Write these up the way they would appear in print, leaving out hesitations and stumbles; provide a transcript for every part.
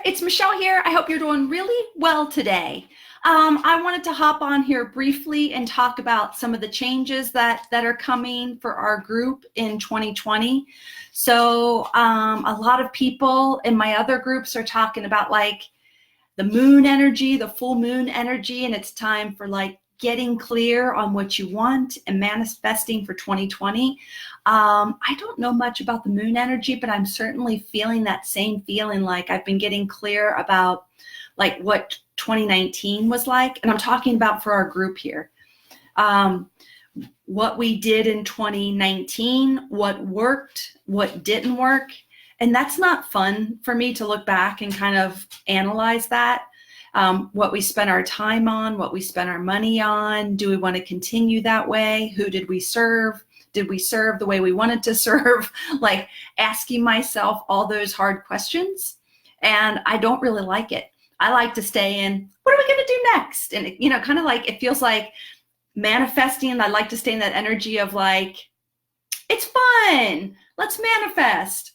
it's Michelle here. I hope you're doing really well today. I wanted to hop on here briefly and talk about some of the changes that are coming for our group in 2020. So a lot of people in my other groups are talking about like the moon energy, the full moon energy, and it's time for like getting clear on what you want and manifesting for 2020. I don't know much about the moon energy, but I'm certainly feeling that same feeling, like I've been getting clear about like what 2019 was like. And I'm talking about for our group here. What we did in 2019, what worked, what didn't work. And that's not fun for me to look back and kind of analyze that. What we spent our time on, what we spent our money on. Do we want to continue that way? Who did we serve? Did we serve the way we wanted to serve? Like asking myself all those hard questions. And I don't really like it. I like to stay in, what are we going to do next? And, you know, kind of like, it feels like manifesting. I like to stay in that energy of like, it's fun. Let's manifest.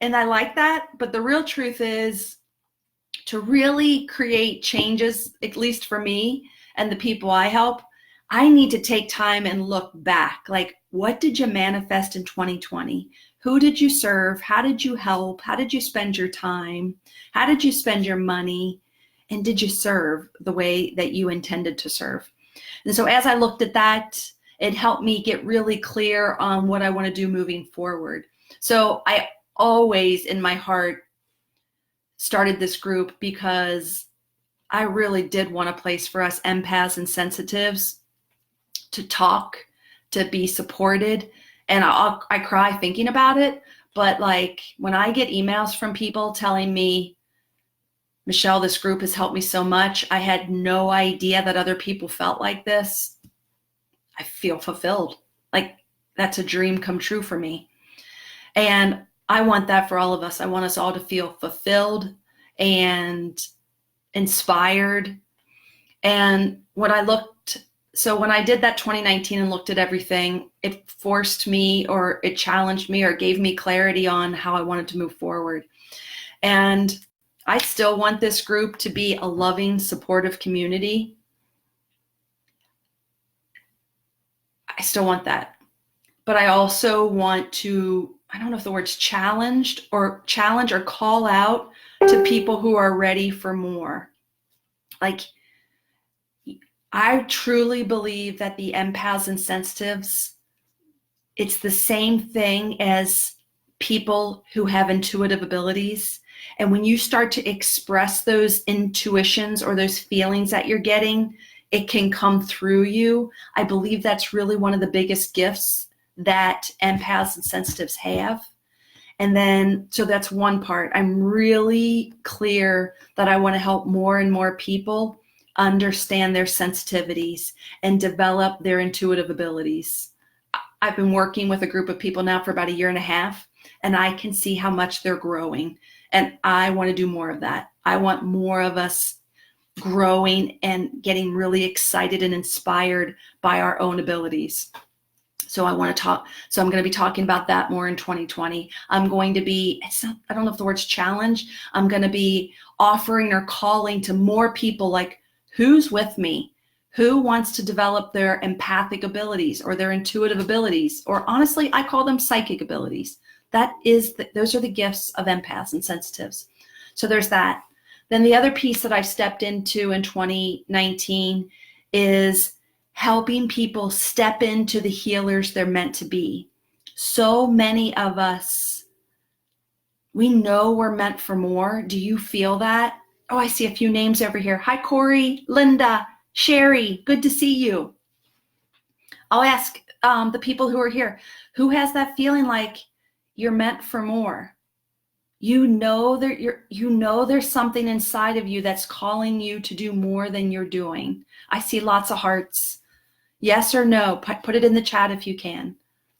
And I like that. But the real truth is, to really create changes, at least for me and the people I help, I need to take time and look back. Like, what did you manifest in 2020? Who did you serve? How did you help? How did you spend your time? How did you spend your money? And did you serve the way that you intended to serve? And so as I looked at that, it helped me get really clear on what I want to do moving forward. So I always, in my heart, started this group because I really did want a place for us empaths and sensitives to talk, to be supported. And I cry thinking about it. But like when I get emails from people telling me, Michelle, this group has helped me so much, I had no idea that other people felt like this, I feel fulfilled. Like that's a dream come true for me. And I want that for all of us. I want us all to feel fulfilled and inspired. And when I did that 2019 and looked at everything, it forced me, or it challenged me, or gave me clarity on how I wanted to move forward. And I still want this group to be a loving, supportive community. I still want that. But I also want to, I don't know if the word's challenge or call out to people who are ready for more. Like, I truly believe that the empaths and sensitives, it's the same thing as people who have intuitive abilities. And when you start to express those intuitions or those feelings that you're getting, it can come through you. I believe that's really one of the biggest gifts that empaths and sensitives have. And then, so that's one part. I'm really clear that I want to help more and more people understand their sensitivities and develop their intuitive abilities. I've been working with a group of people now for about 1.5 years, and I can see how much they're growing. And I want to do more of that. I want more of us growing and getting really excited and inspired by our own abilities. So I want to talk, so I'm going to be talking about that more in 2020. I'm going to be, I don't know if the word's challenge. I'm going to be offering or calling to more people like, who's with me? Who wants to develop their empathic abilities or their intuitive abilities? Or honestly, I call them psychic abilities. Those are the gifts of empaths and sensitives. So there's that. Then the other piece that I've stepped into in 2019 is helping people step into the healers they're meant to be. So many of us, we know we're meant for more. Do you feel that? Oh, I see a few names over here. Hi, Corey, Linda, Sherry, good to see you. I'll ask the people who are here, who has that feeling like you're meant for more? You know there's something inside of you that's calling you to do more than you're doing. I see lots of hearts. Yes or no, put it in the chat if you can.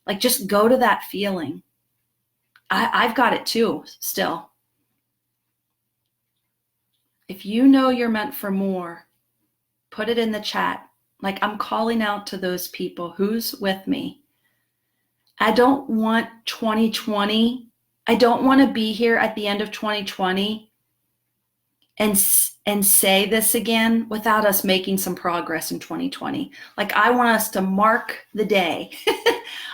Like, just go to that feeling. I've got it too, still. If you know you're meant for more, put it in the chat. Like, I'm calling out to those people. Who's with me? I don't want 2020. I don't want to be here at the end of 2020 and say this again without us making some progress in 2020. Like, I want us to mark the day.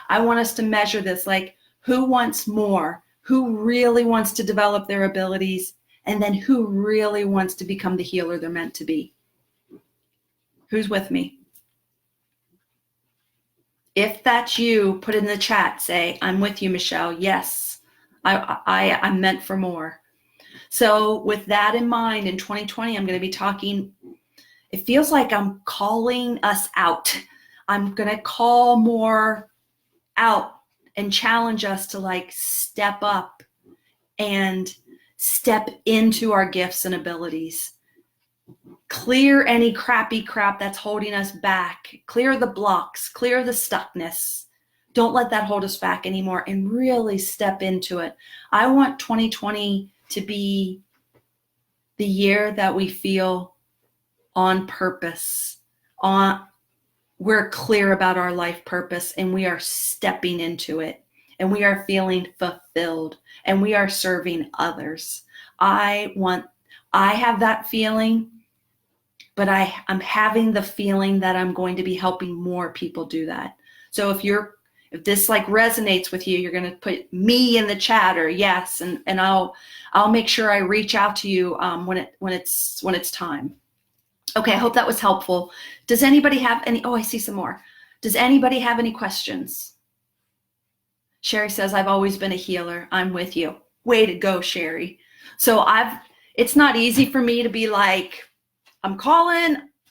I want us to measure this, like, who wants more? Who really wants to develop their abilities? And then who really wants to become the healer they're meant to be? Who's with me? If that's you, put in the chat, say, I'm with you, Michelle. Yes, I'm meant for more. So with that in mind, in 2020, I'm going to be talking, it feels like I'm calling us out. I'm going to call more out and challenge us to like step up and step into our gifts and abilities. Clear any crappy crap that's holding us back. Clear the blocks, clear the stuckness. Don't let that hold us back anymore and really step into it. I want 2020 to be the year that we feel on purpose, we're clear about our life purpose and we are stepping into it and we are feeling fulfilled and we are serving others. I have that feeling, but I'm having the feeling that I'm going to be helping more people do that. So if this like resonates with you, you're going to put me in the chat or yes, and I'll make sure I reach out to you when it's time. Okay, I hope that was helpful. Does anybody have any? Oh, I see some more. Does anybody have any questions? Sherry says, I've always been a healer. I'm with you. Way to go, Sherry. So it's not easy for me to be like,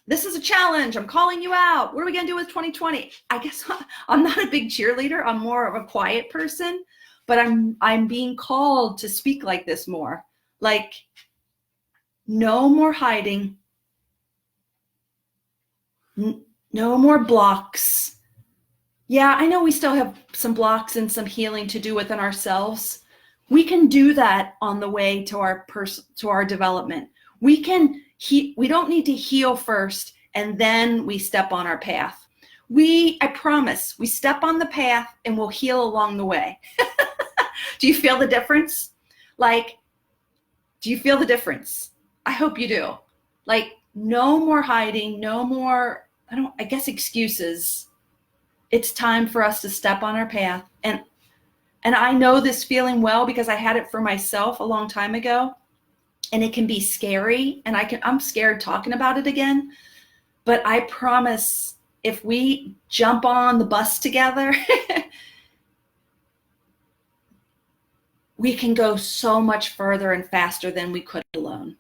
this is a challenge. I'm calling you out. What are we going to do with 2020? I guess I'm not a big cheerleader. I'm more of a quiet person, but I'm being called to speak like this more. Like, no more hiding. No more blocks. Yeah, I know we still have some blocks and some healing to do within ourselves. We can do that on the way to our development. We don't need to heal first and then we step on our path. I promise, we step on the path and we'll heal along the way. Do you feel the difference? Like, do you feel the difference? I hope you do. Like, no more hiding, no more, I guess, excuses. It's time for us to step on our path. And I know this feeling well because I had it for myself a long time ago. And it can be scary. And I'm scared talking about it again. But I promise, if we jump on the bus together, we can go so much further and faster than we could alone.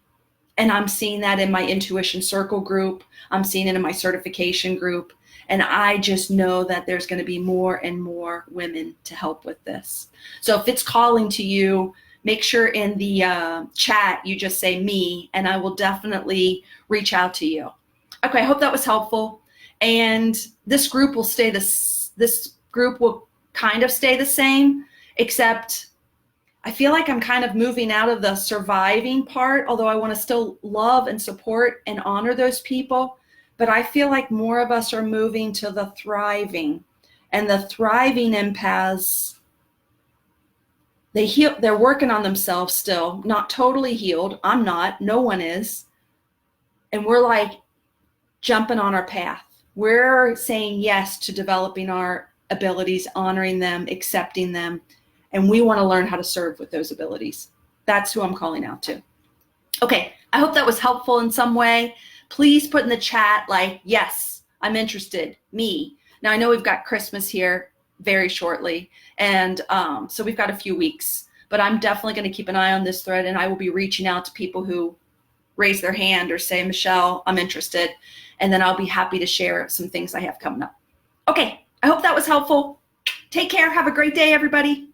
And I'm seeing that in my intuition circle group. I'm seeing it in my certification group. And I just know that there's going to be more and more women to help with this. So if it's calling to you, make sure in the chat you just say me, and I will definitely reach out to you. Okay, I hope that was helpful. And this group will this group will kind of stay the same, except I feel like I'm kind of moving out of the surviving part, although I want to still love and support and honor those people. But I feel like more of us are moving to the thriving. And the thriving empaths, they're working on themselves still, not totally healed. I'm not, no one is. And we're like jumping on our path. We're saying yes to developing our abilities, honoring them, accepting them. And we want to learn how to serve with those abilities. That's who I'm calling out to. Okay, I hope that was helpful in some way. Please put in the chat like, yes, I'm interested, me. Now I know we've got Christmas here very shortly. And so we've got a few weeks, but I'm definitely going to keep an eye on this thread and I will be reaching out to people who raise their hand or say, Michelle, I'm interested. And then I'll be happy to share some things I have coming up. Okay, I hope that was helpful. Take care. Have a great day, everybody.